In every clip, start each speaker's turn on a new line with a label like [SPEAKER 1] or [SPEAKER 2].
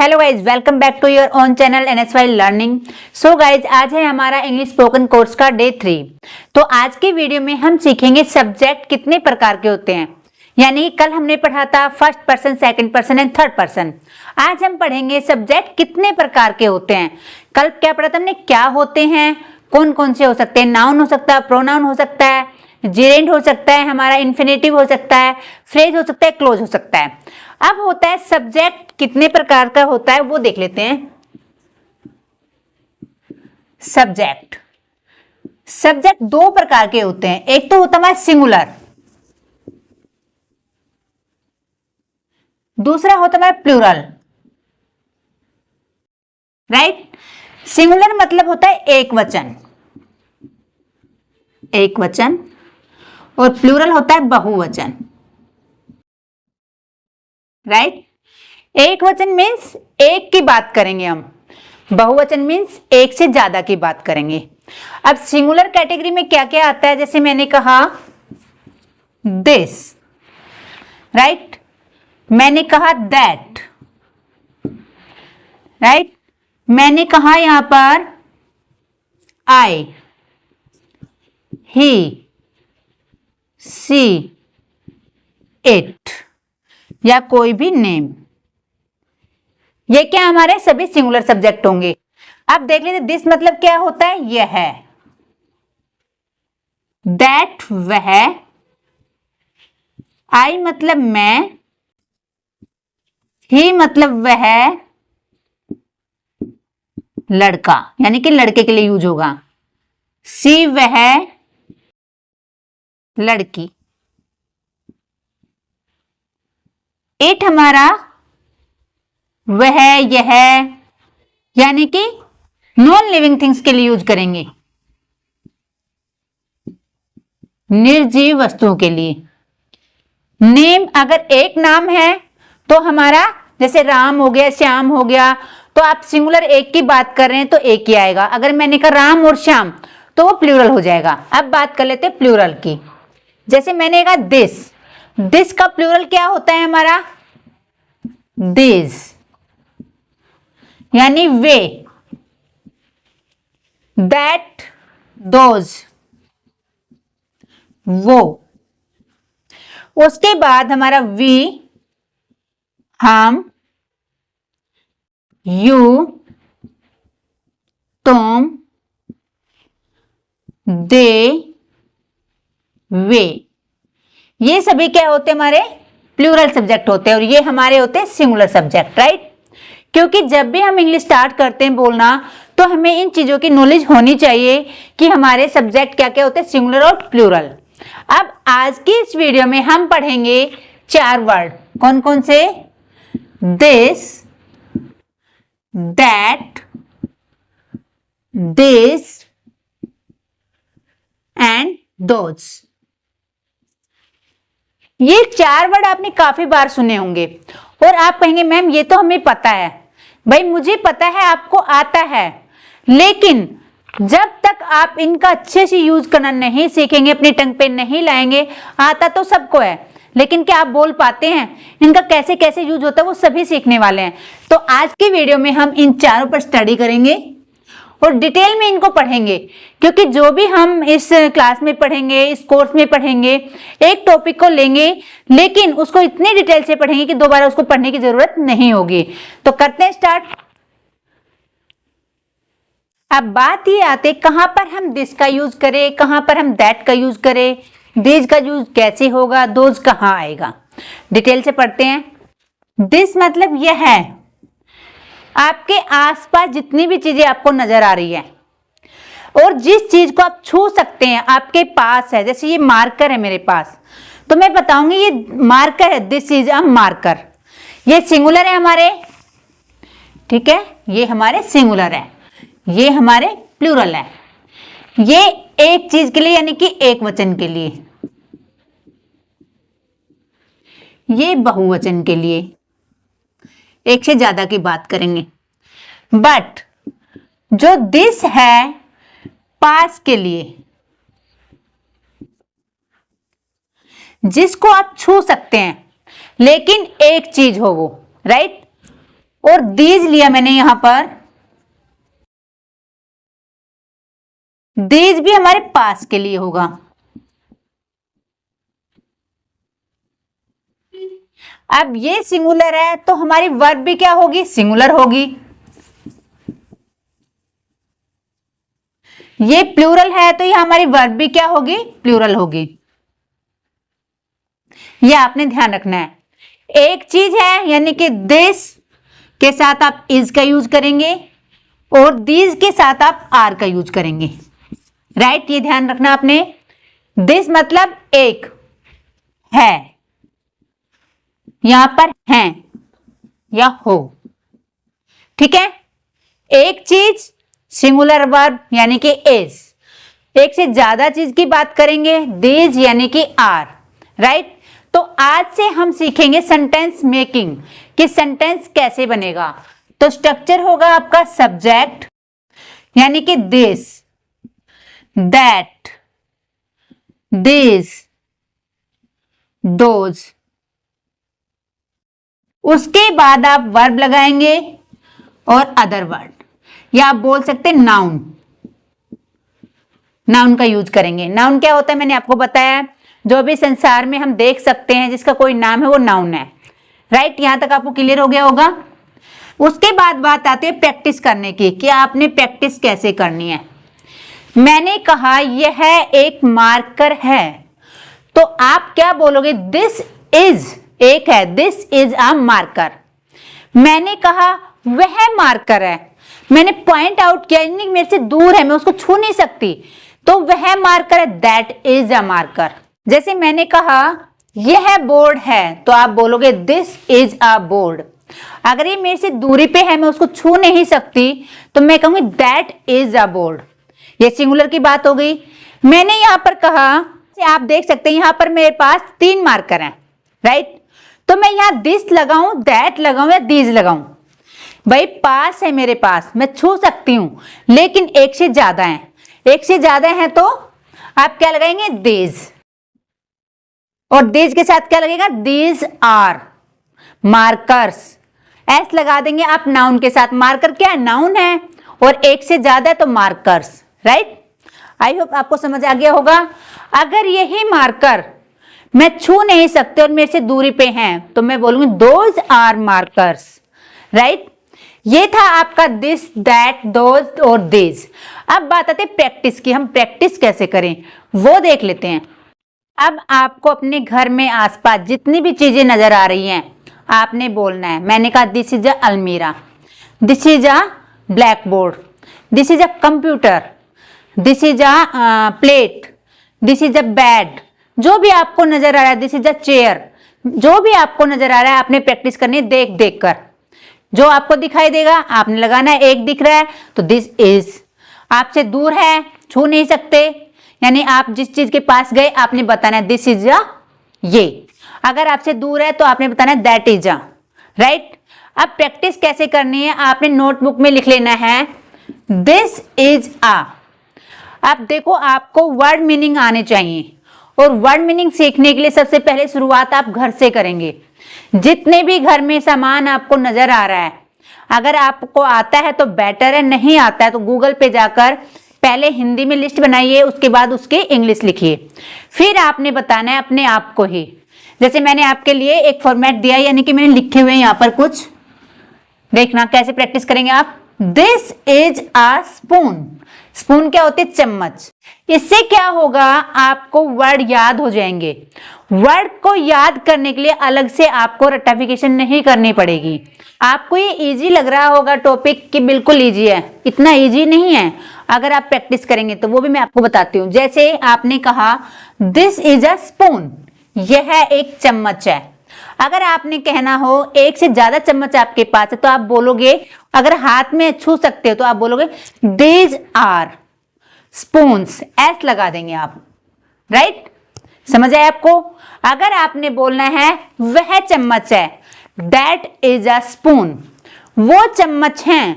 [SPEAKER 1] Hello guys, welcome back to your own channel NSY learning. So guys, आज है हमारा English spoken course का day 3। तो आज की वीडियो में हम सीखेंगे सब्जेक्ट कितने प्रकार के होते हैं। यानी कल हमने पढ़ा था first person, second person and third person. आज हम पढ़ेंगे सब्जेक्ट कितने प्रकार के होते हैं। कल क्या पढ़ा था हमने, क्या होते हैं, कौन कौन से हो सकते हैं। नाउन हो सकता है, प्रोनाउन हो सकता है, जेरेंड हो सकता है, हमारा इन्फिनेटिव हो सकता है, फ्रेज हो सकता है, क्लोज हो सकता है। अब होता है सब्जेक्ट कितने प्रकार का होता है वो देख लेते हैं। सब्जेक्ट दो प्रकार के होते हैं। एक तो होता है सिंगुलर, दूसरा होता है प्लूरल। राइट। सिंगुलर मतलब होता है एक वचन और प्लूरल होता है बहुवचन। राइट। एक वचन मीन्स एक की बात करेंगे हम, बहुवचन मीन्स एक से ज्यादा की बात करेंगे। अब सिंगुलर कैटेगरी में क्या क्या आता है, जैसे मैंने कहा दिस, राइट, मैंने कहा दैट, राइट, मैंने कहा यहां पर आई, ही, सी, इट या कोई भी नेम। ये क्या हमारे सभी सिंगुलर सब्जेक्ट होंगे। अब देख लीजिए दिस मतलब क्या होता है, यह है, दैट वह, आई मतलब मैं, ही मतलब वह लड़का यानी कि लड़के के लिए यूज होगा, सी वह लड़की, इट हमारा वह यह यानी कि नॉन लिविंग थिंग्स के लिए यूज करेंगे, निर्जीव वस्तुओं के लिए। नेम अगर एक नाम है तो हमारा जैसे राम हो गया, श्याम हो गया, तो आप सिंगुलर एक की बात कर रहे हैं तो एक ही आएगा। अगर मैंने कहा राम और श्याम तो वो प्लूरल हो जाएगा। अब बात कर लेते हैं प्लूरल की। जैसे मैंने कहा दिस का प्लूरल क्या होता है हमारा, दिस यानी वे, दैट दोज वो। उसके बाद हमारा वी हम, यू तुम, दे वे, ये सभी क्या होते हैं हमारे प्लूरल सब्जेक्ट होते हैं और ये हमारे होते हैं सिंगुलर सब्जेक्ट। राइट। क्योंकि जब भी हम इंग्लिश स्टार्ट करते हैं बोलना तो हमें इन चीजों की नॉलेज होनी चाहिए कि हमारे सब्जेक्ट क्या क्या होते हैं, सिंगुलर और प्लूरल। अब आज की इस वीडियो में हम पढ़ेंगे 4 वर्ड। कौन कौन से, this, that, this and those. ये 4 वर्ड आपने काफी बार सुने होंगे और आप कहेंगे मैम ये तो हमें पता है। भाई मुझे पता है, आपको आता है, लेकिन जब तक आप इनका अच्छे से यूज करना नहीं सीखेंगे, अपनी टंग पे नहीं लाएंगे, आता तो सबको है लेकिन क्या आप बोल पाते हैं, इनका कैसे कैसे यूज होता है वो सभी सीखने वाले हैं। तो आज की वीडियो में हम इन चारों पर स्टडी करेंगे और डिटेल में इनको पढ़ेंगे। क्योंकि जो भी हम इस क्लास में पढ़ेंगे, इस कोर्स में पढ़ेंगे, एक टॉपिक को लेंगे लेकिन उसको इतनी डिटेल से पढ़ेंगे कि दोबारा उसको पढ़ने की जरूरत नहीं होगी। तो करते हैं स्टार्ट। अब बात ये आते कहां पर हम दिस का यूज करें, कहां पर हम दैट का यूज करें, दिस का यूज कैसे होगा, दोज कहां आएगा। डिटेल से पढ़ते हैं। दिस मतलब यह है, आपके आसपास जितनी भी चीजें आपको नजर आ रही है और जिस चीज को आप छू सकते हैं आपके पास है। जैसे ये मार्कर है मेरे पास, तो मैं बताऊंगी ये मार्कर है, दिस इज अ मार्कर। ये सिंगुलर है हमारे, ठीक है, ये हमारे सिंगुलर है, ये हमारे प्लूरल है। ये एक चीज के लिए यानी कि एक वचन के लिए, ये बहुवचन के लिए, एक से ज्यादा की बात करेंगे। बट जो दिस है पास के लिए, जिसको आप छू सकते हैं लेकिन एक चीज हो वो, राइट। और दीज लिया मैंने यहां पर, दीज भी हमारे पास के लिए होगा। अब ये सिंगुलर है तो हमारी वर्ब भी क्या होगी, सिंगुलर होगी। ये प्लूरल है तो ये हमारी वर्ब भी क्या होगी, प्लूरल होगी। ये आपने ध्यान रखना है। एक चीज है यानी कि दिस के साथ आप इज का यूज करेंगे और दीज के साथ आप आर का यूज करेंगे, राइट। ये ध्यान रखना आपने। दिस मतलब एक है, यहां पर हैं या हो, ठीक है। एक चीज सिंगुलर वर्ब यानी कि इज, एक से ज्यादा चीज की बात करेंगे दीज यानी कि आर, राइट। तो आज से हम सीखेंगे सेंटेंस मेकिंग कि सेंटेंस कैसे बनेगा। तो स्ट्रक्चर होगा आपका सब्जेक्ट यानी कि दिस, दैट, दिस, दोज। उसके बाद आप वर्ब लगाएंगे और अदर वर्ड, या आप बोल सकते हैं नाउन, नाउन का यूज करेंगे। नाउन क्या होता है मैंने आपको बताया, जो भी संसार में हम देख सकते हैं जिसका कोई नाम है वो नाउन है, राइट। यहां तक आपको क्लियर हो गया होगा। उसके बाद बात आती है प्रैक्टिस करने की कि आपने प्रैक्टिस कैसे करनी है। मैंने कहा यह एक मार्कर है, तो आप क्या बोलोगे, दिस इज, एक है दिस इज अ मार्कर। मैंने कहा वह मार्कर है, मैंने पॉइंट आउट किया यानी मेरे से दूर है, मैं उसको छू नहीं सकती, तो वह मार्कर है, दैट इज अ मार्कर। जैसे मैंने कहा यह बोर्ड है, तो आप बोलोगे दिस इज अ बोर्ड। अगर ये मेरे से दूरी पे है, मैं उसको छू नहीं सकती, तो मैं कहूंगी दैट इज अ बोर्ड। ये सिंगुलर की बात हो गई। मैंने यहां पर कहा, आप देख सकते हैं यहां पर मेरे पास 3 मार्कर हैं, राइट। तो मैं यहां दिस लगाऊं, दैट लगाऊं या दीज लगाऊं, भाई पास है मेरे पास, मैं छू सकती हूं, लेकिन एक से ज्यादा है, एक से ज्यादा है तो आप क्या लगाएंगे, दीज। और दीज के साथ क्या लगेगा, दीज आर मार्कर्स, एस लगा देंगे आप नाउन के साथ। मार्कर क्या है, नाउन है, और एक से ज्यादा है तो मार्कर्स, राइट। आई होप आपको समझ आ गया होगा। अगर यही मार्कर मैं छू नहीं सकते और मेरे से दूरी पे हैं, तो मैं बोलूंगी दोज आर मार्कर्स, राइट। ये था आपका दिस, दैट, दोज और दिस। अब बात आती है प्रैक्टिस की, हम प्रैक्टिस कैसे करें वो देख लेते हैं। अब आपको अपने घर में आसपास जितनी भी चीजें नजर आ रही हैं आपने बोलना है। मैंने कहा दिस इज अ अलमीरा, this is a black board, this is a computer, this is a plate, this is a bed. जो भी आपको नजर आ रहा है, दिस इज अ चेयर, जो भी आपको नजर आ रहा है आपने प्रैक्टिस करनी है देख देख कर। जो आपको दिखाई देगा आपने लगाना है। एक दिख रहा है तो दिस इज, आपसे दूर है छू नहीं सकते, यानी आप जिस चीज के पास गए आपने बताना है दिस इज अ ये। अगर आपसे दूर है तो आपने बताना है दैट इज अ, राइट। अब प्रैक्टिस कैसे करनी है, आपने नोटबुक में लिख लेना है दिस इज अ। अब देखो आपको वर्ड मीनिंग आने चाहिए, और वर्ड मीनिंग सीखने के लिए सबसे पहले शुरुआत आप घर से करेंगे। जितने भी घर में सामान आपको नजर आ रहा है, अगर आपको आता है तो बेटर है, नहीं आता है तो गूगल पे जाकर पहले हिंदी में लिस्ट बनाइए, उसके बाद उसके इंग्लिश लिखिए, फिर आपने बताना है अपने आप को ही। जैसे मैंने आपके लिए एक फॉर्मेट दिया, यानी कि मैंने लिखे हुए यहाँ पर कुछ, देखना कैसे प्रैक्टिस करेंगे आप। This is a spoon, spoon क्या होती है, चम्मच। इससे क्या होगा, आपको वर्ड याद हो जाएंगे। वर्ड को याद करने के लिए अलग से आपको रट्टाफिकेशन नहीं करनी पड़ेगी। आपको ये इजी लग रहा होगा टॉपिक कि बिल्कुल इजी है, इतना इजी नहीं है। अगर आप प्रैक्टिस करेंगे तो वो भी मैं आपको बताती हूँ। जैसे आपने कहा दिस इज अ स्पून, यह एक चम्मच है। अगर आपने कहना हो एक से ज्यादा चम्मच आपके पास है तो आप बोलोगे, अगर हाथ में छू सकते हो तो आप बोलोगे दीज आर स्पून्स, एस लगा देंगे आप, राइट। समझ आए आपको। अगर आपने बोलना है वह चम्मच है, दैट इज अ स्पून, वो चम्मच हैं,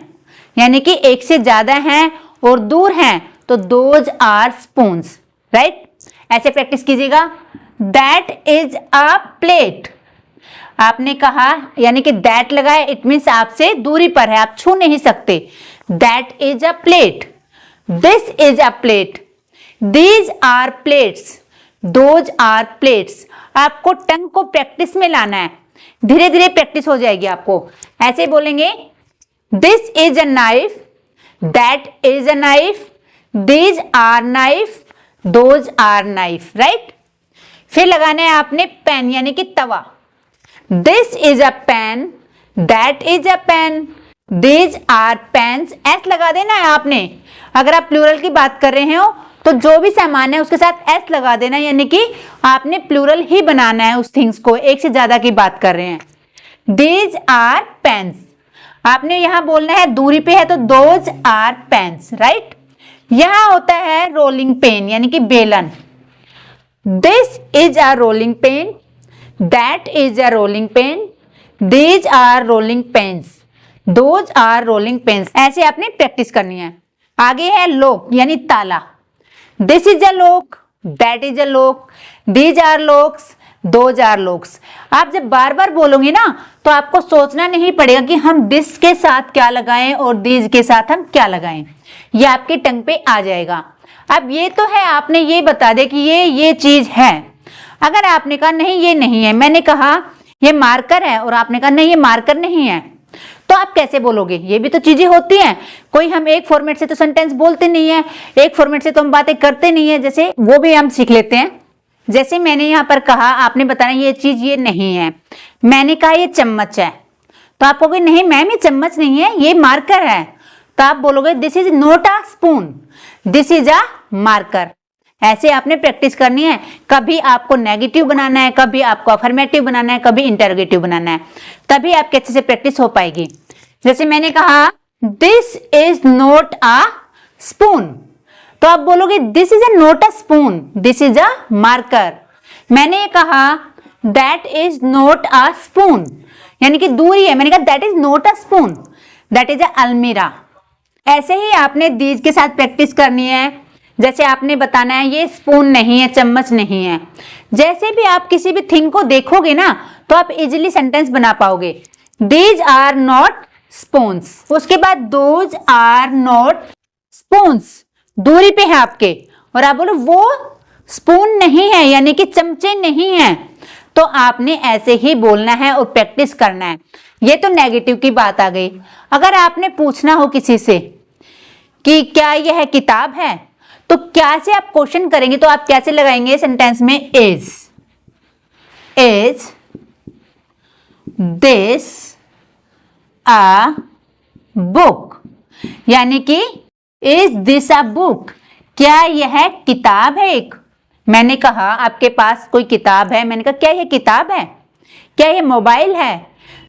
[SPEAKER 1] यानी कि एक से ज्यादा हैं और दूर हैं तो दोज आर स्पून्स, राइट। ऐसे प्रैक्टिस कीजिएगा। दैट इज अ प्लेट, आपने कहा यानी कि दैट लगाया, इट मीन्स आपसे दूरी पर है, आप छू नहीं सकते। That is a plate, this is a plate, these are plates, those are plates. आपको टंग को प्रैक्टिस में लाना है, धीरे धीरे प्रैक्टिस हो जाएगी आपको। ऐसे बोलेंगे this is a knife, that is a knife, these are knife, those are knife, right. फिर लगाना है आपने पेन यानी कि तवा। This is a pen, that is a pen, these are pens. S लगा देना है आपने। अगर आप प्लूरल की बात कर रहे हो तो जो भी सामान है उसके साथ एस लगा देना, यानी कि आपने प्लूरल ही बनाना है उस थिंग्स को, एक से ज्यादा की बात कर रहे हैं। दीज आर पेन्स, आपने यहां बोलना है दूरी पे है तो दोज आर पेन्स, राइट। यहां होता है रोलिंग पेन यानी कि बेलन। This is a rolling pin, that is a rolling pin, these are rolling pins, those are rolling pins. ऐसे आपने प्रैक्टिस करनी है। आगे है लॉक यानी ताला। This is a lock, that is a lock, these are locks, those are locks. आप जब बार बार बोलोगे ना तो आपको सोचना नहीं पड़ेगा कि हम दिस के साथ क्या लगाएं और दीज के साथ हम क्या लगाएं, ये आपके टंग पे आ जाएगा। अब ये तो है, आपने ये बता दे कि ये चीज है। अगर आपने कहा नहीं ये नहीं है, मैंने कहा ये मार्कर है और आपने कहा नहीं ये मार्कर नहीं है, तो आप कैसे बोलोगे? ये भी तो चीजें होती हैं। कोई हम एक फॉर्मेट से तो सेंटेंस बोलते नहीं है, एक फॉर्मेट से तो हम बातें करते नहीं है, जैसे वो भी हम सीख लेते हैं। जैसे मैंने यहाँ पर कहा, आपने बताना ये चीज ये नहीं है। मैंने कहा ये चम्मच है, तो आप कहोगे नहीं मैम ये चम्मच नहीं है, ये मार्कर है। तो आप बोलोगे this is not a spoon, this is a marker. ऐसे आपने प्रैक्टिस करनी है। कभी आपको नेगेटिव बनाना है, कभी आपको अफर्मेटिव बनाना है, कभी इंटरोगेटिव बनाना है, तभी आपके अच्छे से प्रैक्टिस हो पाएगी। जैसे मैंने कहा this is not a spoon, तो आप बोलोगे this is a not a spoon, this is a marker. मैंने कहा that is not a spoon, यानी कि दूरी है, मैंने कहा that is not a spoon, that is अ अलमीरा। ऐसे ही आपने दीज के साथ प्रैक्टिस करनी है। जैसे आपने बताना है ये स्पून नहीं है, चम्मच नहीं है। जैसे भी आप किसी भी थिंग को देखोगे ना तो आप इजीली सेंटेंस बना पाओगे। दीज आर नॉट स्पून्स, उसके बाद दोज आर नॉट स्पून्स, दूरी पे है आपके, और आप बोलो वो स्पून नहीं है यानी कि चमचे नहीं है, तो आपने ऐसे ही बोलना है और प्रैक्टिस करना है। ये तो नेगेटिव की बात आ गई। अगर आपने पूछना हो किसी से कि क्या यह किताब है, तो क्या से आप क्वेश्चन करेंगे, तो आप कैसे लगाएंगे सेंटेंस में? इज दिस अ बुक, यानी कि इज दिस अ बुक, क्या यह किताब है एक। मैंने कहा आपके पास कोई किताब है, मैंने कहा क्या यह किताब है, क्या यह मोबाइल है।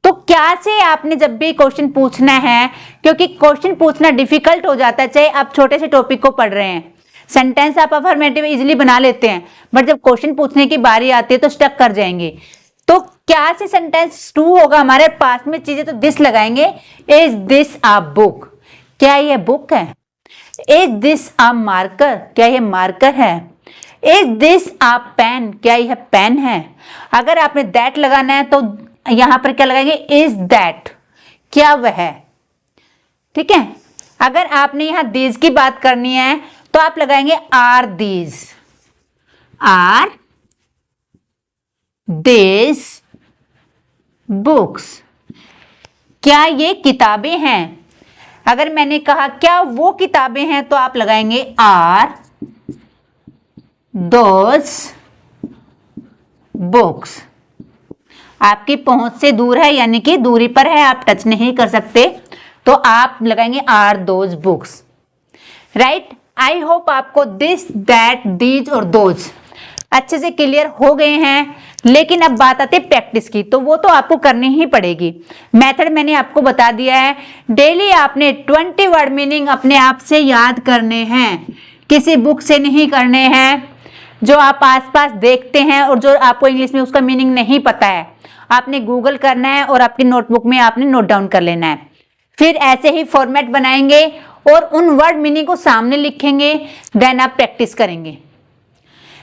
[SPEAKER 1] तो क्या से आपने जब भी क्वेश्चन पूछना है, क्योंकि क्वेश्चन पूछना डिफिकल्ट हो जाता है, चाहे आप छोटे से टॉपिक को पढ़ रहे हैं। सेंटेंस आप अफर्मेटिव इजीली बना लेते हैं, बट जब क्वेश्चन पूछने की बारी आती है तो स्टक कर जाएंगे। तो क्या से सेंटेंस ट्रू होगा हमारे पास में चीजें, तो दिस लगाएंगे। इज दिस अ बुक, क्या यह बुक है। इज दिस अ मार्कर, क्या यह मार्कर है। इज दिस अ पेन, क्या यह पेन है। अगर आपने दैट लगाना है तो यहां पर क्या लगाएंगे? इज दैट, क्या वह है। ठीक है। अगर आपने यहां दीज की बात करनी है तो आप लगाएंगे are these, are this books, क्या ये किताबें हैं। अगर मैंने कहा क्या वो किताबें हैं, तो आप लगाएंगे आर दोज बुक्स। आपकी पहुंच से दूर है यानी कि दूरी पर है, आप टच नहीं कर सकते, तो आप लगाएंगे are those books, right. I hope आपको दिस दैट दीज और दोज अच्छे से क्लियर हो गए हैं। लेकिन अब बात आती है प्रैक्टिस की, तो वो तो आपको करनी ही पड़ेगी। मेथड मैंने आपको बता दिया है। डेली आपने 20 वर्ड मीनिंग अपने आप से याद करने हैं, किसी बुक से नहीं करने हैं। जो आप आसपास देखते हैं और जो आपको इंग्लिश में उसका मीनिंग नहीं पता है, आपने गूगल करना है और आपकी नोटबुक में आपने नोट डाउन कर लेना है। फिर ऐसे ही फॉर्मेट बनाएंगे और उन वर्ड मीनिंग को सामने लिखेंगे, देन आप प्रैक्टिस करेंगे।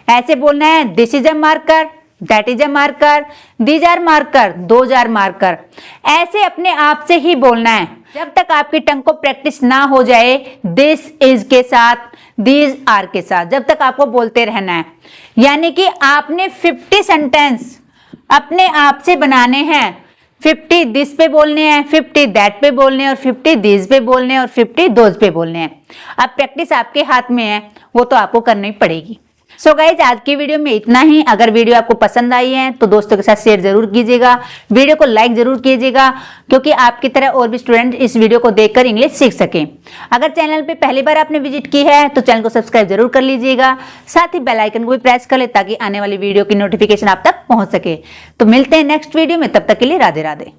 [SPEAKER 1] ऐसे बोलना है this is a marker, that is a marker, these are marker, those are marker. ऐसे अपने आप से ही बोलना है। जब तक आपकी टंग को प्रैक्टिस ना हो जाए दिस इज के साथ, दीज आर के साथ, जब तक आपको बोलते रहना है। यानी कि आपने 50 सेंटेंस अपने आप से बनाने हैं। 50 दिस पे बोलने हैं, 50 दैट पे बोलने हैं, और 50 दिस पे बोलने हैं, और 50 दोज पे बोलने हैं। अब प्रैक्टिस आपके हाथ में है, वो तो आपको करनी पड़ेगी। सो गाइज, आज की वीडियो में इतना ही। अगर वीडियो आपको पसंद आई है तो दोस्तों के साथ शेयर जरूर कीजिएगा, वीडियो को लाइक जरूर कीजिएगा, क्योंकि आपकी तरह और भी स्टूडेंट इस वीडियो को देखकर इंग्लिश सीख सकें। अगर चैनल पे पहली बार आपने विजिट की है तो चैनल को सब्सक्राइब जरूर कर लीजिएगा, साथ ही बेल आइकन को भी प्रेस कर ले ताकि आने वाली वीडियो की नोटिफिकेशन आप तक पहुंच सके। तो मिलते हैं नेक्स्ट वीडियो में, तब तक के लिए राधे राधे।